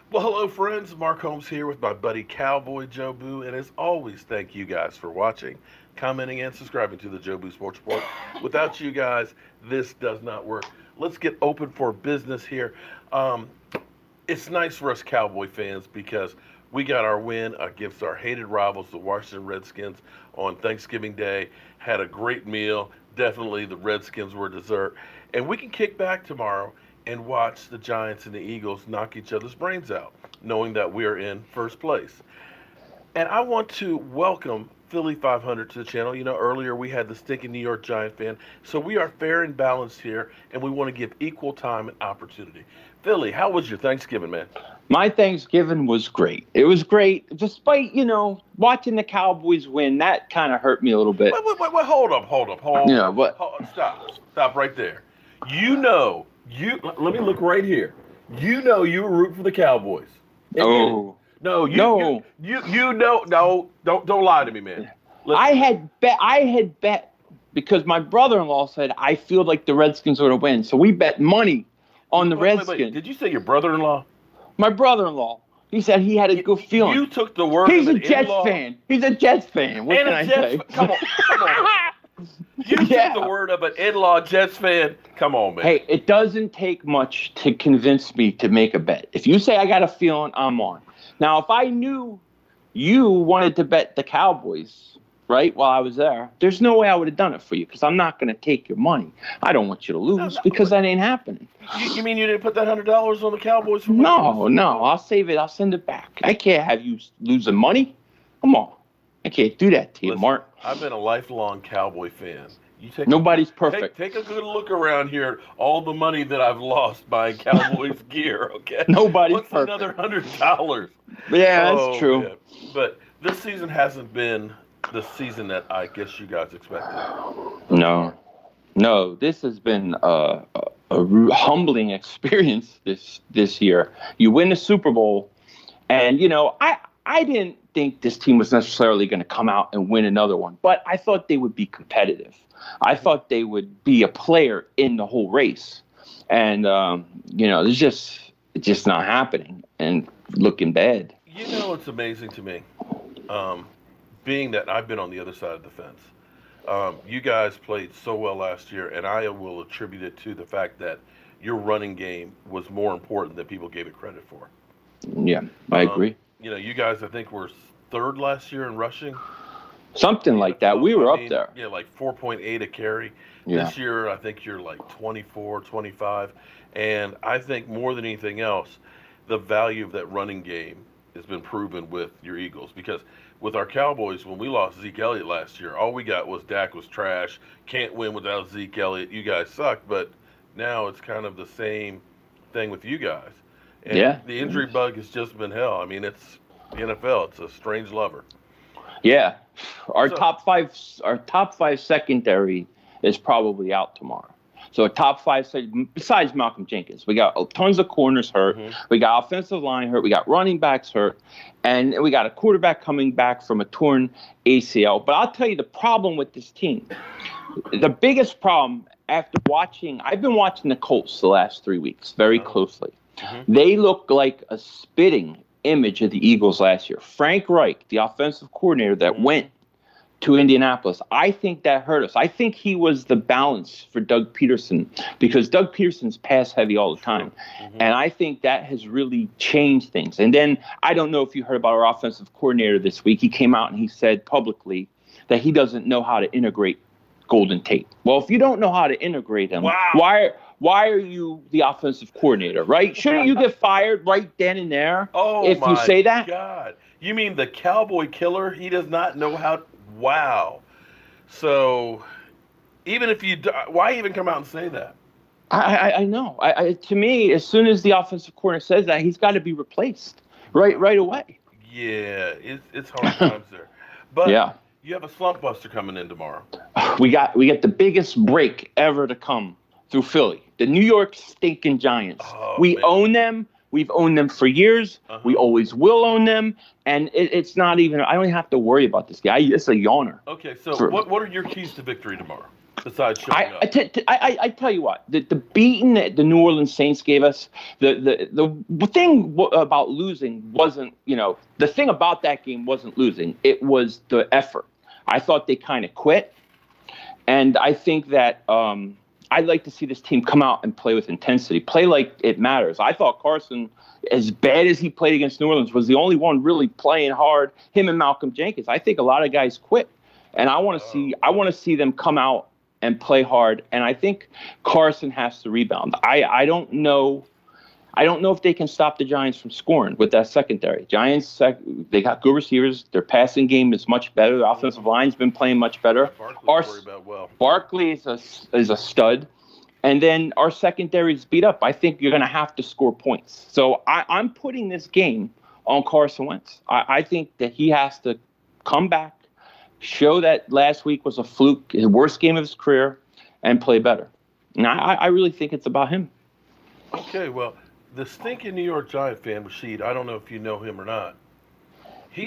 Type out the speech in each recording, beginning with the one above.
Well, hello, friends. Mark Holmes here with my buddy Cowboy Joe Boo. And as always, thank you guys for watching, commenting, and subscribing to the Joe Boo Sports Report. Without you guys, this does not work. Let's get open for business here. Um, it's nice for us Cowboy fans because we got our win against our hated rivals, the Washington Redskins, on Thanksgiving Day. Had a great meal. Definitely the Redskins were dessert. And we can kick back tomorrow and watch the Giants and the Eagles knock each other's brains out, knowing that we are in first place. And I want to welcome Philly 500 to the channel. You know, earlier we had the stinking New York Giant fan. So we are fair and balanced here, and we want to give equal time and opportunity. Philly, how was your Thanksgiving, man? My Thanksgiving was great. It was great, despite, watching the Cowboys win. That kind of hurt me a little bit. Wait, hold up. Yeah, what? Stop right there. Let me look right here. You know you were rooting for the Cowboys. Oh. No, you know, no, don't lie to me, man. I had bet because my brother-in-law said I feel like the Redskins were to win. So we bet money on the Redskins. Wait. Did you say your brother-in-law? My brother-in-law. He said he had a good feeling. You took the word He's of a an Jets in-law. fan. He's a Jets fan. What can I say? Come on. You took the word of an in-law Jets fan. Come on, man. Hey, it doesn't take much to convince me to make a bet. If you say I got a feeling, I'm on. Now, if I knew you wanted to bet the Cowboys, right, while I was there, there's no way I would have done it for you because I'm not going to take your money. I don't want you to lose because that ain't happening. You mean you didn't put that $100 on the Cowboys? For No. I'll save it. I'll send it back. I can't have you losing money. Come on. I can't do that to you, Mark. I've been a lifelong Cowboy fan. Nobody's perfect. Take a good look around here. All the money that I've lost buying Cowboys gear. Okay. Nobody's What's perfect. Another $100. Yeah, that's true. Man. But this season hasn't been the season that I guess you guys expected. No. This has been a humbling experience this year. You win the Super Bowl, and I didn't think this team was necessarily going to come out and win another one, but I thought they would be competitive. I thought they would be a player in the whole race, and it's just not happening and looking bad. It's amazing to me, being that I've been on the other side of the fence. You guys played so well last year, and I will attribute it to the fact that your running game was more important than people gave it credit for. Yeah, I agree. You guys, I think, were third last year in rushing. Something like that. We were up there. Yeah, like 4.8 a carry. Yeah. This year, I think you're like 24, 25. And I think more than anything else, the value of that running game has been proven with your Eagles. Because with our Cowboys, when we lost Zeke Elliott last year, all we got was Dak was trash. Can't win without Zeke Elliott. You guys suck. But now it's kind of the same thing with you guys. And the injury bug has just been hell. I mean, it's the NFL. It's a strange lover. Yeah. Our top five secondary is probably out tomorrow. So a top five, besides Malcolm Jenkins, we got tons of corners hurt. Mm-hmm. We got offensive line hurt. We got running backs hurt. And we got a quarterback coming back from a torn ACL. But I'll tell you the problem with this team. The biggest problem I've been watching the Colts the last 3 weeks very closely. Mm-hmm. They look like a spitting image of the Eagles last year. Frank Reich, the offensive coordinator that went to Indianapolis, I think that hurt us. I think he was the balance for Doug Peterson because Doug Peterson's pass heavy all the time. Mm-hmm. And I think that has really changed things. And then I don't know if you heard about our offensive coordinator this week. He came out and he said publicly that he doesn't know how to integrate Golden Tate. Well, if you don't know how to integrate him, why are you the offensive coordinator, right? Shouldn't you get fired right then and there if you say that? Oh, my God. You mean the Cowboy killer? He does not know how – wow. So even if you – why even come out and say that? I know. To me, as soon as the offensive coordinator says that, he's got to be replaced right away. Yeah, it's hard times there. But you have a slump buster coming in tomorrow. We got the biggest break ever to come through Philly. The New York stinking Giants. We own them. We've owned them for years. Uh-huh. We always will own them. And it's not even – I don't even have to worry about this guy. It's a yawner. Okay, so what are your keys to victory tomorrow? besides showing up? I tell you what, the beating that the New Orleans Saints gave us, the thing about losing wasn't, the thing about that game wasn't losing. It was the effort. I thought they kind of quit. And I think that I'd like to see this team come out and play with intensity, play like it matters. I thought Carson, as bad as he played against New Orleans, was the only one really playing hard, him and Malcolm Jenkins. I think a lot of guys quit. And I want to see them come out and play hard. And I think Carson has to rebound. I don't know if they can stop the Giants from scoring with that secondary. Giants, they got good receivers. Their passing game is much better. The offensive line's been playing much better. Barkley is a stud. And then our secondary is beat up. I think you're going to have to score points. So I'm putting this game on Carson Wentz. I think that he has to come back, show that last week was a fluke, his worst game of his career, and play better. And I really think it's about him. Okay, well, the stinking New York Giant fan, Rashid, I don't know if you know him or not.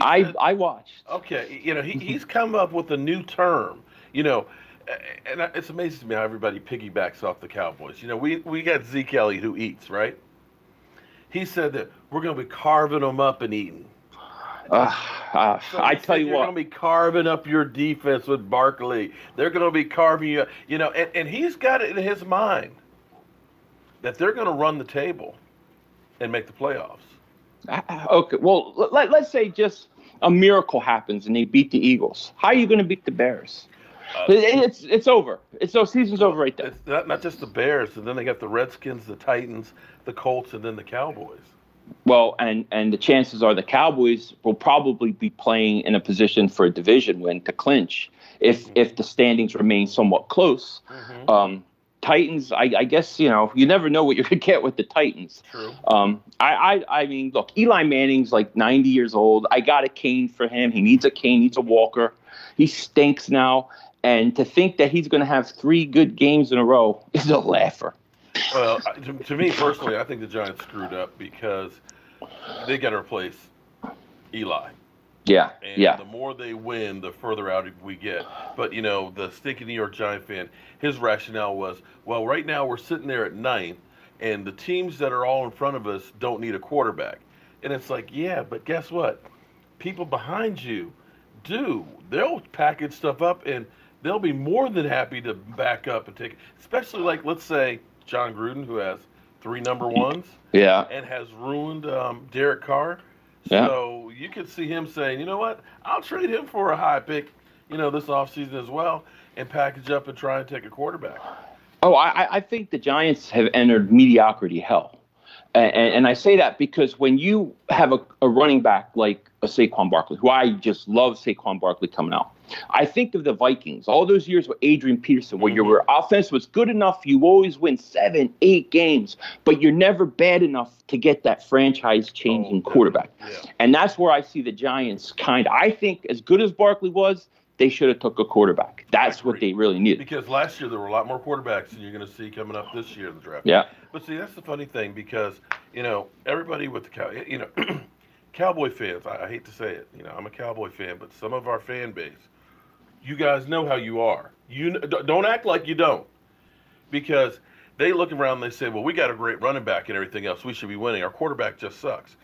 I watched. Okay, he's come up with a new term, and it's amazing to me how everybody piggybacks off the Cowboys. We got Zeke Elliott who eats, right? He said that we're going to be carving them up and eating. I tell you what, they're going to be carving up your defense with Barkley. They're going to be carving you, and he's got it in his mind that they're going to run the table and make the playoffs. Okay, well, let's say just a miracle happens and they beat the Eagles. How are you going to beat the Bears? It's over. Season's over right there. It's not just the Bears, and then they got the Redskins, the Titans, the Colts, and then the Cowboys. Well, and the chances are the Cowboys will probably be playing in a position for a division win to clinch if the standings remain somewhat close. Mm-hmm. Titans, I guess, you never know what you're going to get with the Titans. True. I mean, look, Eli Manning's like 90 years old. I got a cane for him. He needs a cane, needs a walker. He stinks now. And to think that he's going to have 3 good games in a row is a laugher. Well, to me personally, I think the Giants screwed up because they got to replace Eli. Yeah, and the more they win, the further out we get. But, the stinking New York Giant fan, his rationale was, well, right now we're sitting there at 9th, and the teams that are all in front of us don't need a quarterback. And it's like, yeah, but guess what? People behind you do. They'll package stuff up, and they'll be more than happy to back up and take it. Especially, like, let's say, John Gruden, who has 3 number ones, and has ruined Derek Carr. So you could see him saying, you know what, I'll trade him for a high pick, this offseason as well, and package up and try and take a quarterback. Oh, I think the Giants have entered mediocrity hell. And I say that because when you have a running back like a Saquon Barkley, who I just love Saquon Barkley coming out, I think of the Vikings, all those years with Adrian Peterson, where your offense was good enough, you always win 7, 8 games, but you're never bad enough to get that franchise-changing quarterback. Yeah. And that's where I see the Giants I think as good as Barkley was, they should have took a quarterback. That's what they really needed. Because last year there were a lot more quarterbacks than you're going to see coming up this year in the draft. Yeah. But see, that's the funny thing because, everybody with the Cowboy fans, I hate to say it, I'm a Cowboy fan, but some of our fan base, you guys know how you are. Don't act like you don't. Because they look around and they say, well, we got a great running back and everything else. We should be winning. Our quarterback just sucks.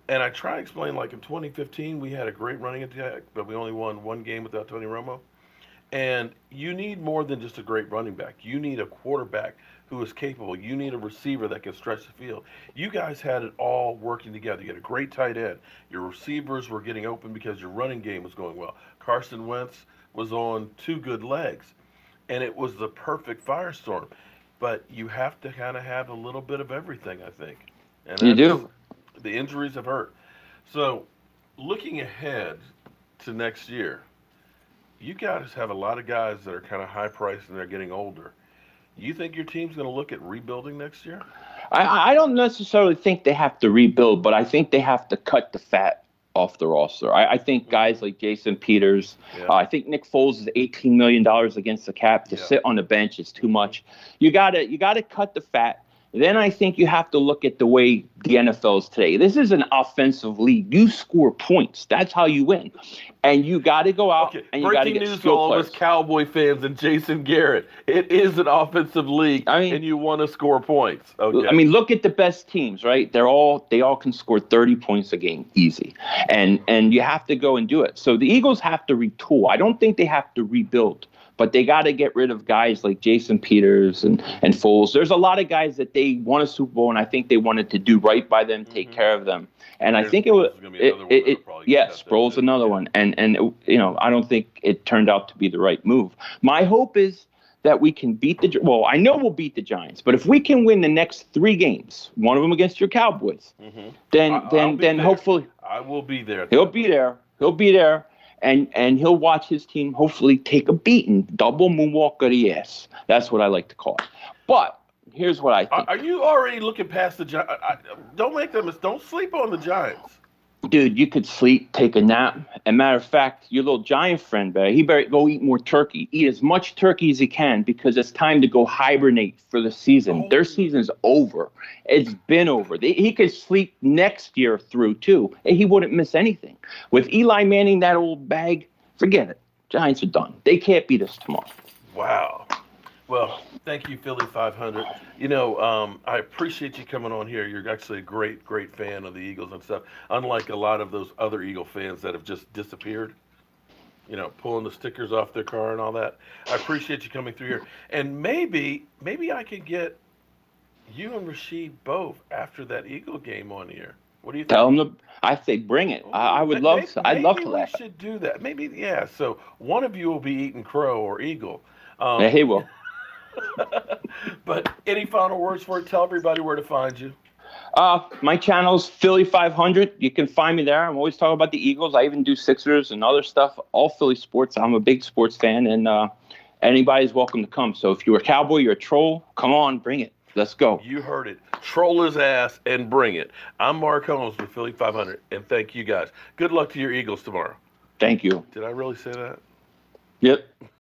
And I try to explain, like in 2015, we had a great running attack, but we only won 1 game without Tony Romo. And you need more than just a great running back. You need a quarterback who is capable. You need a receiver that can stretch the field. You guys had it all working together. You had a great tight end. Your receivers were getting open because your running game was going well. Carson Wentz was on 2 good legs, and it was the perfect firestorm. But you have to kind of have a little bit of everything, I think. And you do. The injuries have hurt. So, looking ahead to next year, you guys have a lot of guys that are kind of high-priced and they're getting older. You think your team's going to look at rebuilding next year? I don't necessarily think they have to rebuild, but I think they have to cut the fat off the roster. I think guys like Jason Peters, I think Nick Foles is $18 million against the cap. To sit on the bench is too much. You gotta cut the fat then I think you have to look at the way the NFL is today. This is an offensive league. You score points. That's how you win. And you got to go out and you got to get news to skill all players. of us Cowboy fans and Jason Garrett. It is an offensive league, and you want to score points. Okay. I mean, look at the best teams, right? They all can score 30 points a game, easy. And you have to go and do it. So the Eagles have to retool. I don't think they have to rebuild. But they got to get rid of guys like Jason Peters and Foles. There's a lot of guys that they won a Super Bowl, and I think they wanted to do right by them, take care of them. And I think Sproul's another one. And I don't think it turned out to be the right move. My hope is that we can beat I know we'll beat the Giants, but if we can win the next 3 games, one of them against your Cowboys, then hopefully I will be there. He'll be there. And he'll watch his team hopefully take a beating, double moonwalk of the ass. That's what I like to call it. But here's what I think. Are you already looking past the Giants? Don't sleep on the Giants. Dude, you could sleep, take a nap. And matter of fact, your little Giant friend, he better go eat more turkey. Eat as much turkey as he can because it's time to go hibernate for the season. Their season's over. It's been over. He could sleep next year through, too. And he wouldn't miss anything. With Eli Manning, that old bag, forget it. Giants are done. They can't beat us tomorrow. Wow. Well, thank you, Philly 500. I appreciate you coming on here. You're actually a great, great fan of the Eagles and stuff. Unlike a lot of those other Eagle fans that have just disappeared, pulling the stickers off their car and all that. I appreciate you coming through here. And maybe I could get you and Rashid both after that Eagle game on here. What do you think? Tell them I say bring it. I would love to. I'd love to laugh. Maybe we should do that. Maybe, yeah. So one of you will be eating crow or eagle. Yeah, he will. But any final words for it? Tell everybody where to find you. My channel's Philly 500. You can find me there. I'm always talking about the Eagles. I even do Sixers and other stuff, all Philly sports. I'm a big sports fan, and anybody's welcome to come. So if you're a Cowboy, you're a troll, come on, bring it. Let's go. You heard it. Troll his ass and bring it. I'm Mark Holmes with Philly 500, and thank you guys. Good luck to your Eagles tomorrow. Thank you. Did I really say that? Yep.